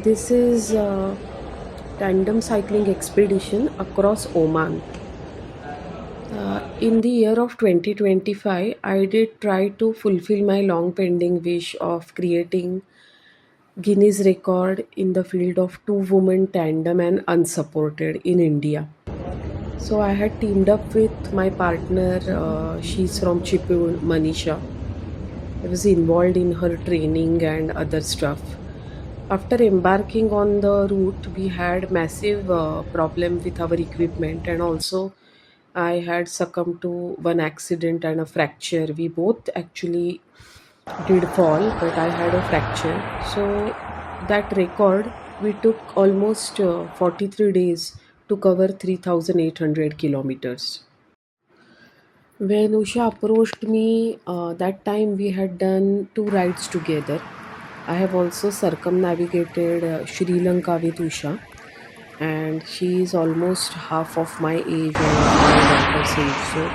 This is a tandem cycling expedition across Oman. In the year of 2025, I did try to fulfill my long pending wish of creating Guinness record in the field of two woman tandem and unsupported in India. So I had teamed up with my partner. She's from Chipur, Manisha. I was involved in her training and other stuff. After embarking on the route, we had massive problem with our equipment, and also I had succumbed to one accident and a fracture. We both actually did fall, but I had a fracture. So that record, we took almost 43 days to cover 3,800 kilometers. When Usha approached me, that time we had done two rides together. I have also circumnavigated Sri Lanka with Usha, and she is almost half of my age and of my daughter's age, so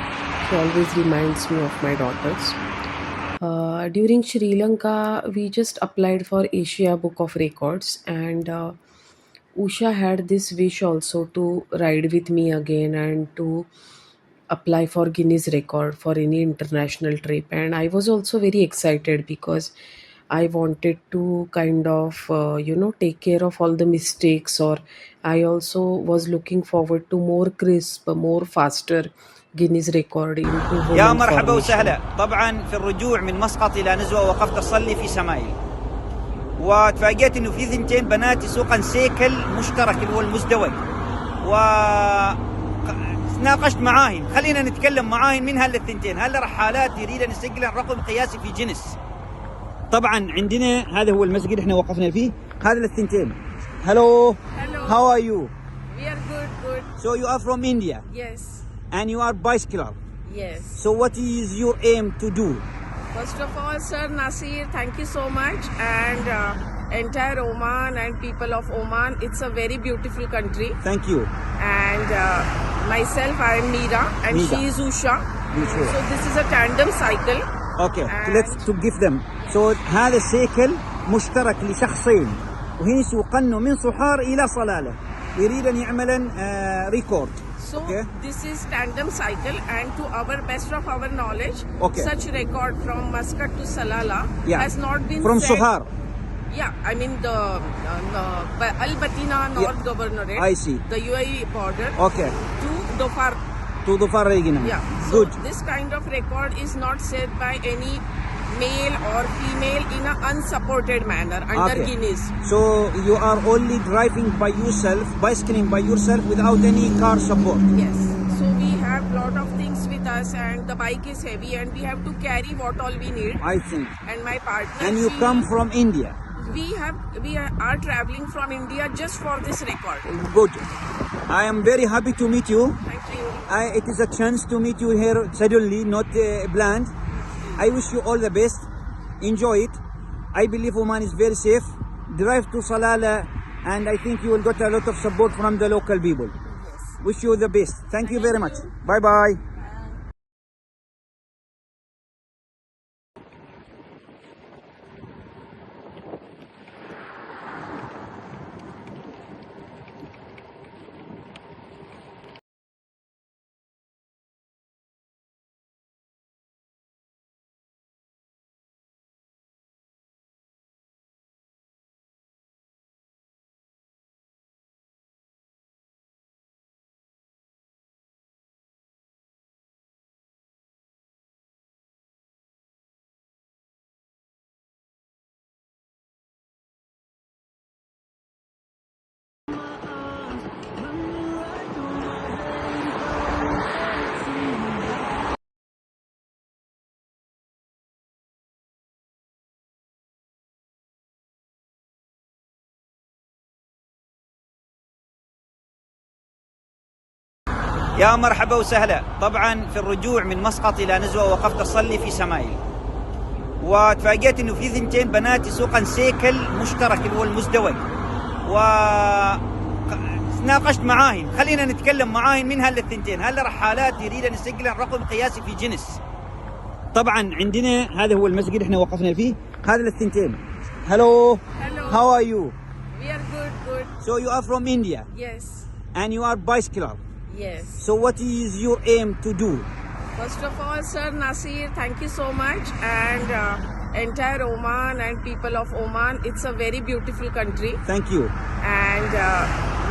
she always reminds me of my daughters. During Sri Lanka, we just applied for Asia Book of Records, and Usha had this wish also to ride with me again and to apply for Guinness record for any international trip. And I was also very excited because I wanted to kind of take care of all the mistakes, or I also was looking forward to more crisp, more faster Guinness record in two يا women مرحبا formation. وسهلا. طبعا في الرجوع من مسقط الى نزوه وقفت اصلي في سمايل، وتفاجئت انه في ثنتين بنات يسوقن سيكل مشترك اللي هو المزدوج، و ناقشت معاهن خلينا نتكلم معاهن من هالثنتين، هل رحالات يريدن يسجلن رقم قياسي في جنس. طبعا عندنا هذا هو المسجد احنا وقفنا فيه، هذا الثنتين. هلو هاو ار يو؟ We are good. So you are from India Yes, and you are bicycler. yes. So what is your aim to do? First of all, Sir Nasir, thank you so much. And entire Oman and people of Oman, it's a very beautiful country. Thank you. And myself, I am Meera and Meera. she is Usha. Usha. So this is a tandem cycle. اوكي And- let's to give them. So هذا السيكل مشترك لشخصين وهن يسوقنه من صحار الى صلاله، يريد ان يعملن ريكورد. So Okay. this is tandem cycle, and to our best of our knowledge, Okay. such record from Muscat to Salala Yeah. has not been From set. Sohar. Yeah, I mean the Al Batina North Governorate, I see. the UAE border Okay. to Dhofar. To the far region. Yeah, so Good. this kind of record is not set by any male or female in an unsupported manner under Okay. Guinness. So you are only driving by yourself, bicycling by yourself without any car support. Yes, so we have lot of things with us, and the bike is heavy, and we have to carry what all we need. I think. And my partner, And you come from India. we are traveling from India just for this record. Good. I am very happy to meet you. Thank you. It is a chance to meet you here suddenly, not planned. I wish you all the best. Enjoy it. I believe Oman is very safe. Drive to Salala, and I think you will get a lot of support from the local people. Yes. Wish you the best. Thank you very much. Bye bye. يا مرحبا وسهلا. طبعا في الرجوع من مسقط الى نزوه وقفت اصلي في سمايل، وتفاجئت انه في ثنتين بنات يسوقن سيكل مشترك اللي هو المزدوج، و ناقشت معاهن خلينا نتكلم معاهن من هالثنتين، هل رحالات يريدن يسجلن رقم قياسي في جنس. طبعا عندنا هذا هو المسجد احنا وقفنا فيه، هذا الثنتين. هلو Hello. هاو ار يو؟ We are good. So you are from India Yes. and you are bicycler. Yes. So what is your aim to do? First of all, Sir Nasir, thank you so much, and entire Oman and people of Oman. It's a very beautiful country. Thank you. And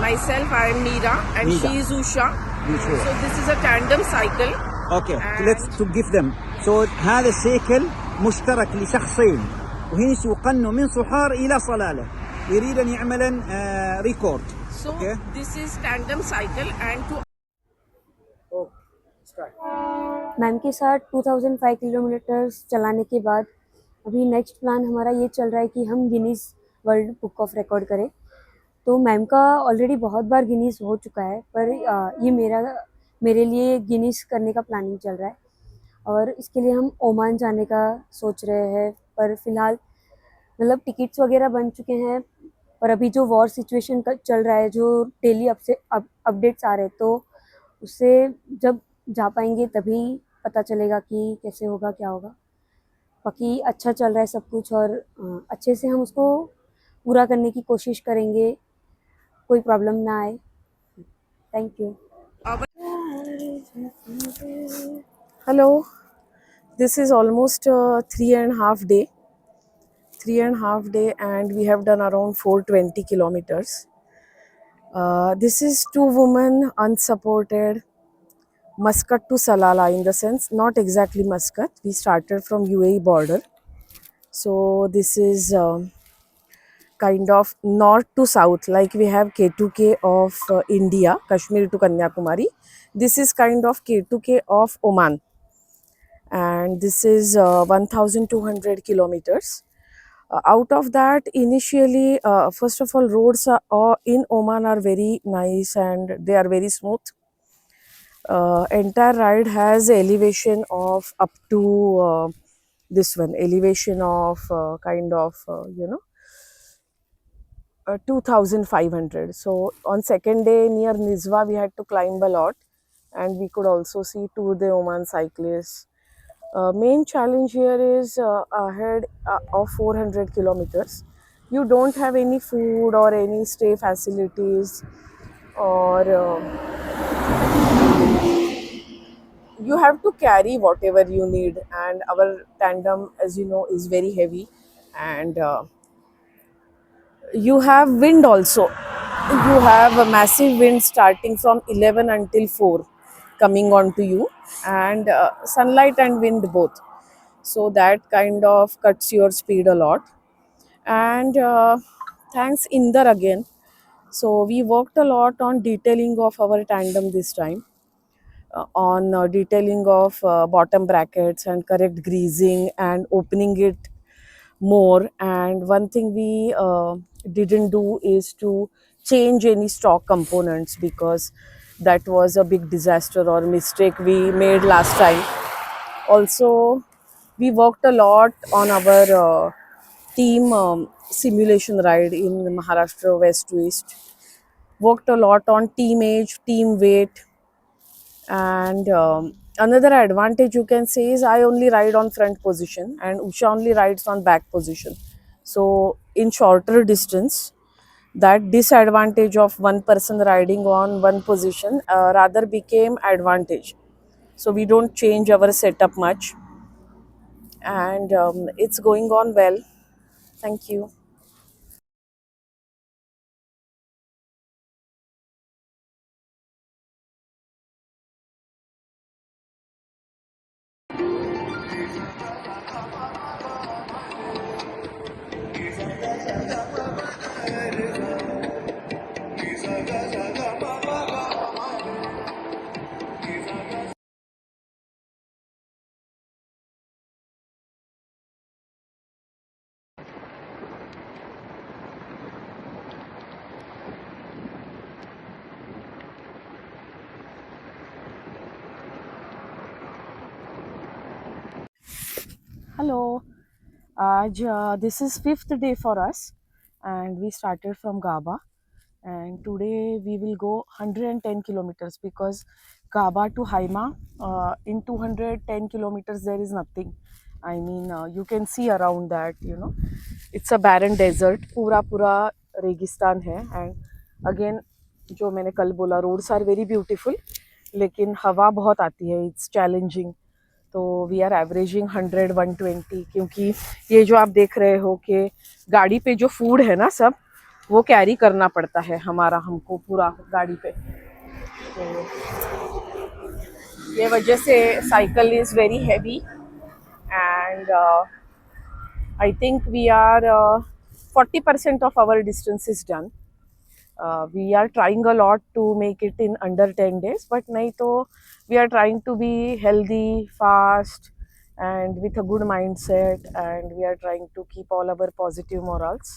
myself, I am Meera, and Meera. she is Usha. Usha. So this is a tandem cycle. Okay, And- let's to give them. So هذا السيكل مشترك لشخصين وهن يسوقن من صحار إلى صلالة يريد أن يعملن ريكورد. So Okay. this is tandem cycle, and to ma'am के साथ 2005 kilometres चलाने के बाद अभी next plan हमारा ये चल रहा है कि हम Guinness world book of record करें। तो मैम का ऑलरेडी बहुत बार गिनीज हो चुका है, पर ये मेरे लिए गिनीज करने का प्लानिंग चल रहा है और इसके लिए हम ओमान जाने का सोच रहे हैं। पर फिलहाल मतलब टिकट्स वगैरह बन चुके हैं, पर अभी जो वॉर सिचुएशन चल रहा है, जो डेली अपडेट्स आ रहे हैं, तो उससे जब जा पाएंगे तभी पता चलेगा कि कैसे होगा, क्या होगा। बाकी अच्छा चल रहा है सब कुछ और अच्छे से हम उसको पूरा करने की कोशिश करेंगे, कोई प्रॉब्लम ना आए। Thank you. our Hello, this is almost 3.5 day, and we have done around 420 kilometers. This is two women unsupported, Muscat to Salalah, in the sense not exactly Muscat. We started from UAE border, so this is kind of north to south, like we have K2K of India, Kashmir to Kanyakumari. This is kind of K2K of Oman, and this is 1200 kilometers. Out of that, initially, first of all, roads in Oman are very nice and they are very smooth. Entire ride has elevation of up to this one, elevation of 2500. So on second day near Nizwa we had to climb a lot, and we could also see to the Oman cyclists. Main challenge here is ahead of 400 kilometers. You don't have any food or any stay facilities, or you have to carry whatever you need. And our tandem, as you know, is very heavy, and you have wind also. You have a massive wind starting from 11 until 4 coming on to you, and sunlight and wind both. So that kind of cuts your speed a lot. And thanks Inder again. So we worked a lot on detailing of our tandem this time, on detailing of bottom brackets and correct greasing and opening it more. And one thing we didn't do is to change any stock components, because that was a big disaster or mistake we made last time. Also, we worked a lot on our team simulation ride in Maharashtra West to East. Worked a lot on team age, team weight, and another advantage you can say is I only ride on front position and Usha only rides on back position. So in shorter distance, that disadvantage of one person riding on one position rather became advantage. So we don't change our setup much, and it's going on well. Thank you. Hello. This is fifth day for us, and we started from Gaba, and today we will go 110 kilometers, because Gaba to Haima, in 210 kilometers there is nothing. I mean, you can see around that, it's a barren desert. Pura रेगिस्तान है. And again जो मैंने कल बोला, roads are very beautiful, लेकिन हवा बहुत आती है, इट्स चैलेंजिंग. तो वी आर एवरेजिंग 100-120, क्योंकि ये जो आप देख रहे हो कि गाड़ी पे जो फूड है ना सब, वो कैरी करना पड़ता है हमको पूरा गाड़ी पे. तो ये वजह से cycle is very heavy. And I think we are 40% of our distance is done. We are trying a lot to make it in under 10 days, but nahi to we are trying to be healthy, fast, and with a good mindset, and we are trying to keep all our positive morals.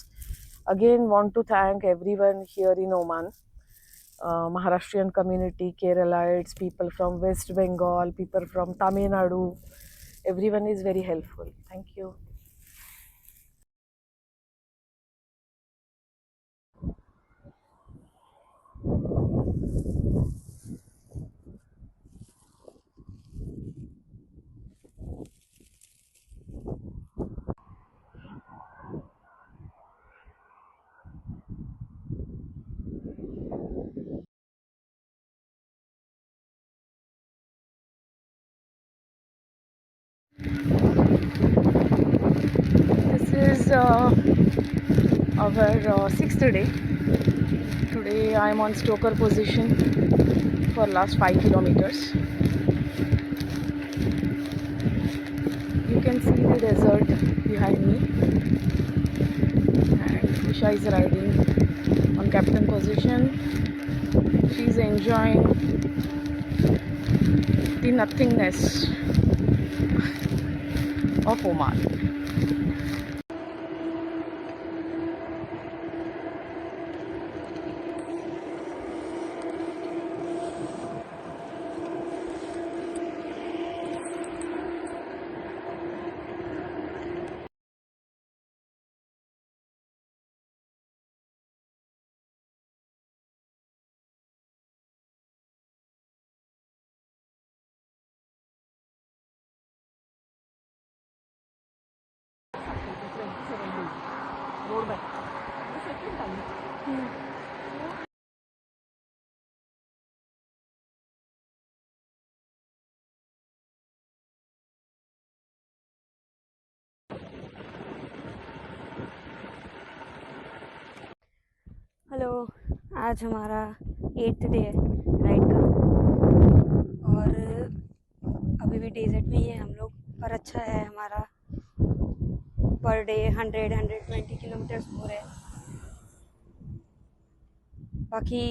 Again, want to thank everyone here in Oman, Maharashtrian community, Keralites, people from West Bengal, people from Tamil Nadu. Everyone is very helpful. Thank you. This is our sixth day. Today I am on stoker position for last 5 kilometers. You can see the desert behind me, and Usha is riding on captain position. She is enjoying the nothingness of Oman. Hello, आज हमारा 8th day है ride का, और अभी भी desert में ही है हम लोग, पर अच्छा है हमारा. पर डे 100-120 किलोमीटर्स हो रहे हैं. बाकी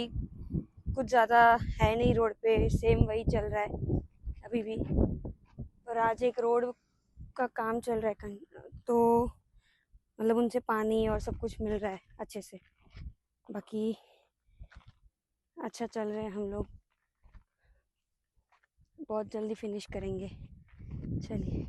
कुछ ज़्यादा है नहीं रोड पे, सेम वही चल रहा है अभी भी. पर आज एक रोड का काम चल रहा है, तो मतलब उनसे पानी और सब कुछ मिल रहा है अच्छे से. बाकी अच्छा चल रहे हैं हम लोग, बहुत जल्दी फिनिश करेंगे. चलिए.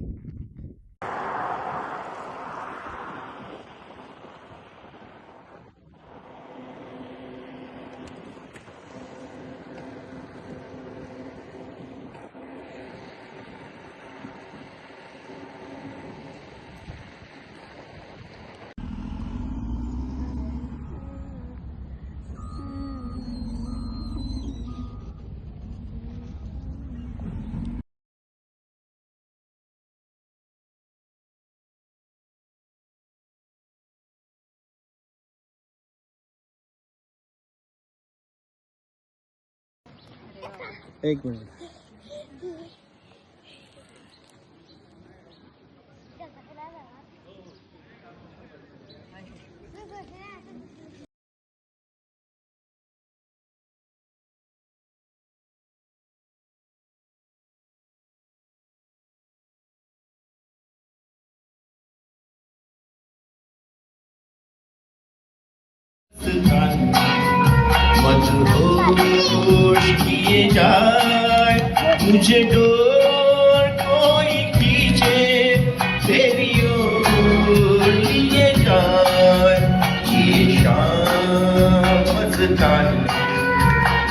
एक मिनट. मदहोश किए जाए मुझे डोर कोई खींचे तेरी ओर लिए जाए ये शाम मस्तानी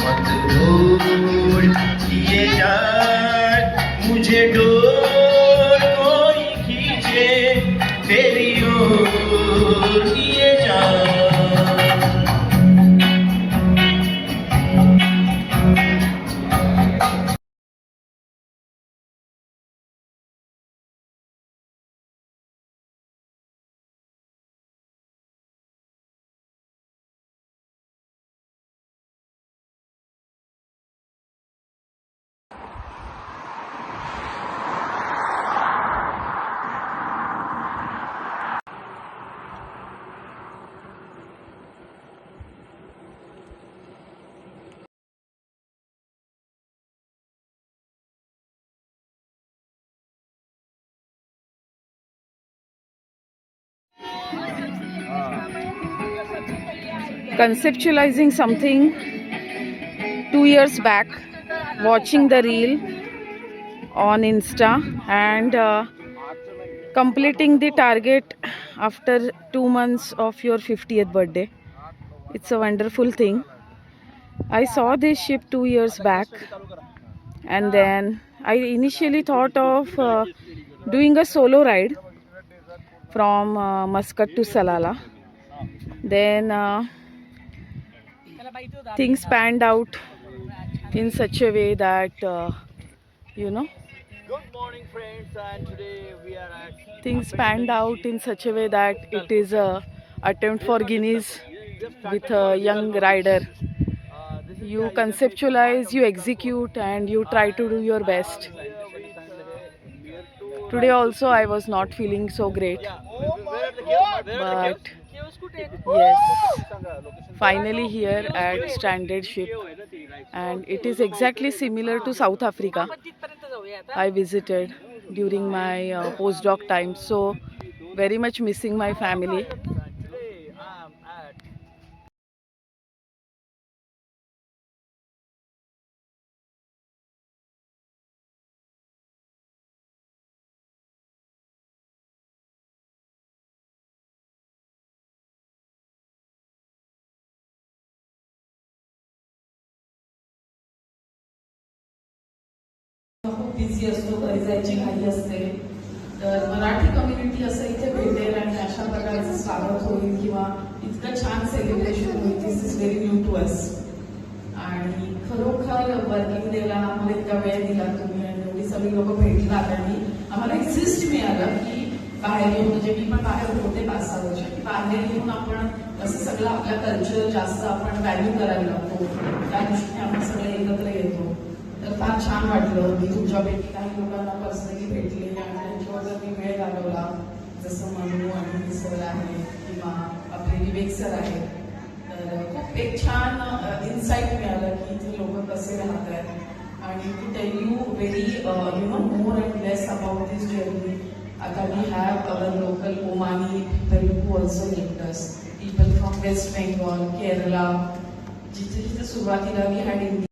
मदहोश किए जाए मुझे डोर कोई खींचे तेरी ओर लिए जाए conceptualizing something 2 years back, watching the reel on Insta, and completing the target after 2 months of your 50th birthday. It's a wonderful thing. I saw this ship 2 years back, and then I initially thought of doing a solo ride from Muscat to Salalah. Then things panned out in such a way that you know Good morning, friends, and today we are at things panned out in such a way that it is a attempt for Guinness with a young rider. You conceptualize, you execute, and you try to do your best. Today also I was not feeling so great, but yes, finally here at Stranded Ship, and it is exactly similar to South Africa I visited during my postdoc time. So very much missing my family. today I'm at खूप busy असतो, घरी जायची घाई असते, तर Marathi community असं इथे भेटेल आणि अशा प्रकारचं स्वागत होईल किंवा इतकं छान सेलिब्रेशन होईल, this is very new to us. आणि खरोखर वर्किंग डेला आम्हाला इतका वेळ दिला तुम्ही आणि एवढी सगळी लोक भेटलात आणि आम्हाला एक्झिस्ट मिळालं की बाहेर येऊन, म्हणजे मी पण बाहेर होते 5-6 वर्ष, की बाहेर येऊन आपण असं सगळं आपल्या कल्चर जास्त आपण व्हॅल्यू करायला लागतो, त्या दृष्टीने आपण सगळे एकत्र येतो. तर फार छान वाटलं. मी तुमच्यापैकी काही लोकांना पर्सनली भेटले आणि त्यांच्यावर मी वेळ घालवला, जसं मनू आणि सर आहे किंवा आपले विवेक सर आहेत. तर खूप एक छान इन्साईट मिळालं की इथे लोक कसे राहत आहेत आणि to tell you very more and less about this journey. आता we have our local Omani people who also helped us, people from West Bengal, Kerala, जिथे जिथे सुरुवातीला वी हॅड